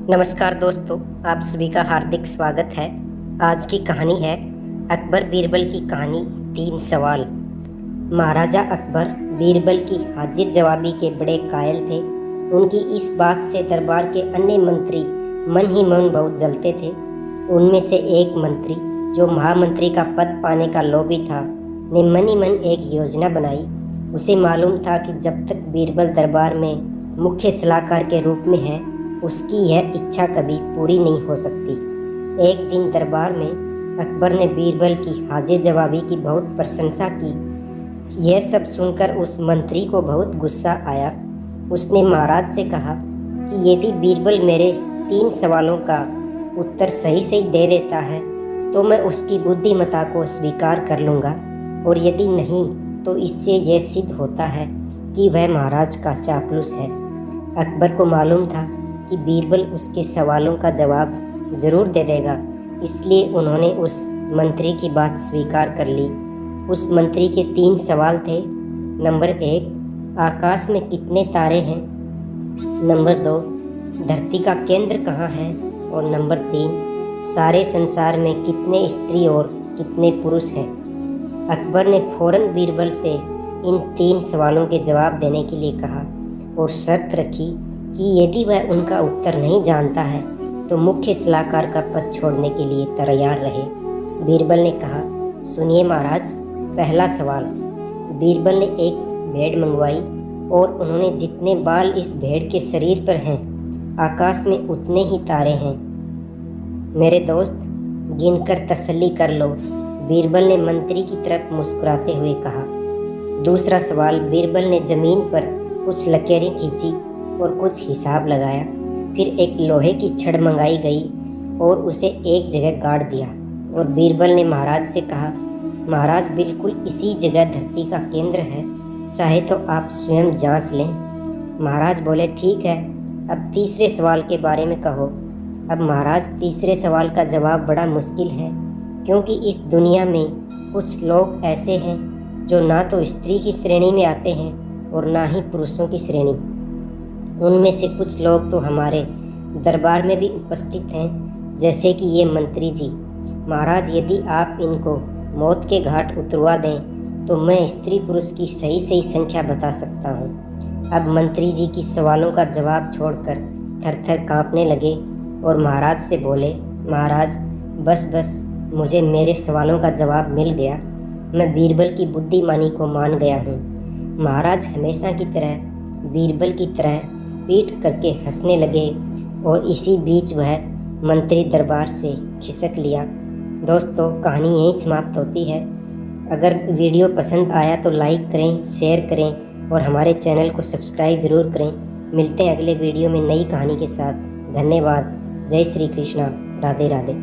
नमस्कार दोस्तों, आप सभी का हार्दिक स्वागत है। आज की कहानी है अकबर बीरबल की कहानी 3 सवाल। महाराजा अकबर बीरबल की हाजिर जवाबी के बड़े कायल थे। उनकी इस बात से दरबार के अन्य मंत्री मन ही मन बहुत जलते थे। उनमें से एक मंत्री, जो महामंत्री का पद पाने का लोभी था, ने मन ही मन एक योजना बनाई। उसे मालूम था कि जब तक बीरबल दरबार में मुख्य सलाहकार के रूप में है, उसकी यह इच्छा कभी पूरी नहीं हो सकती। एक दिन दरबार में अकबर ने बीरबल की हाजिर जवाबी की बहुत प्रशंसा की। यह सब सुनकर उस मंत्री को बहुत गुस्सा आया। उसने महाराज से कहा कि यदि बीरबल मेरे 3 सवालों का उत्तर सही सही दे देता है तो मैं उसकी बुद्धिमत्ता को स्वीकार कर लूँगा, और यदि नहीं तो इससे यह सिद्ध होता है कि वह महाराज का चापलूस है। अकबर को मालूम था कि बीरबल उसके सवालों का जवाब ज़रूर दे देगा, इसलिए उन्होंने उस मंत्री की बात स्वीकार कर ली। उस मंत्री के 3 सवाल थे। नंबर 1, आकाश में कितने तारे हैं? नंबर 2, धरती का केंद्र कहाँ है? और नंबर 3, सारे संसार में कितने स्त्री और कितने पुरुष हैं? अकबर ने फौरन बीरबल से इन 3 सवालों के जवाब देने के लिए कहा और शर्त रखी कि यदि वह उनका उत्तर नहीं जानता है तो मुख्य सलाहकार का पद छोड़ने के लिए तैयार रहे। बीरबल ने कहा, सुनिए महाराज, पहला सवाल। बीरबल ने एक भेड़ मंगवाई और उन्होंने जितने बाल इस भेड़ के शरीर पर हैं, आकाश में उतने ही तारे हैं। मेरे दोस्त, गिनकर तसल्ली कर लो, बीरबल ने मंत्री की तरफ मुस्कुराते हुए कहा। दूसरा सवाल। बीरबल ने ज़मीन पर कुछ लकीरें खींची और कुछ हिसाब लगाया। फिर एक लोहे की छड़ मंगाई गई और उसे एक जगह गाड़ दिया, और बीरबल ने महाराज से कहा, महाराज, बिल्कुल इसी जगह धरती का केंद्र है, चाहे तो आप स्वयं जांच लें। महाराज बोले, ठीक है, अब तीसरे सवाल के बारे में कहो। अब महाराज, तीसरे सवाल का जवाब बड़ा मुश्किल है, क्योंकि इस दुनिया में कुछ लोग ऐसे हैं जो ना तो स्त्री की श्रेणी में आते हैं और ना ही पुरुषों की श्रेणी। उनमें से कुछ लोग तो हमारे दरबार में भी उपस्थित हैं, जैसे कि ये मंत्री जी। महाराज, यदि आप इनको मौत के घाट उतरवा दें तो मैं स्त्री पुरुष की सही सही संख्या बता सकता हूँ। अब मंत्री जी की सवालों का जवाब छोड़कर थर थर काँपने लगे और महाराज से बोले, महाराज, बस मुझे मेरे सवालों का जवाब मिल गया। मैं बीरबल की बुद्धिमानी को मान गया हूँ। महाराज हमेशा की तरह बीरबल की तरह पीट करके हंसने लगे और इसी बीच वह मंत्री दरबार से खिसक लिया। दोस्तों, कहानी यहीं समाप्त होती है। अगर वीडियो पसंद आया तो लाइक करें, शेयर करें और हमारे चैनल को सब्सक्राइब ज़रूर करें। मिलते हैं अगले वीडियो में नई कहानी के साथ। धन्यवाद। जय श्री कृष्णा। राधे राधे।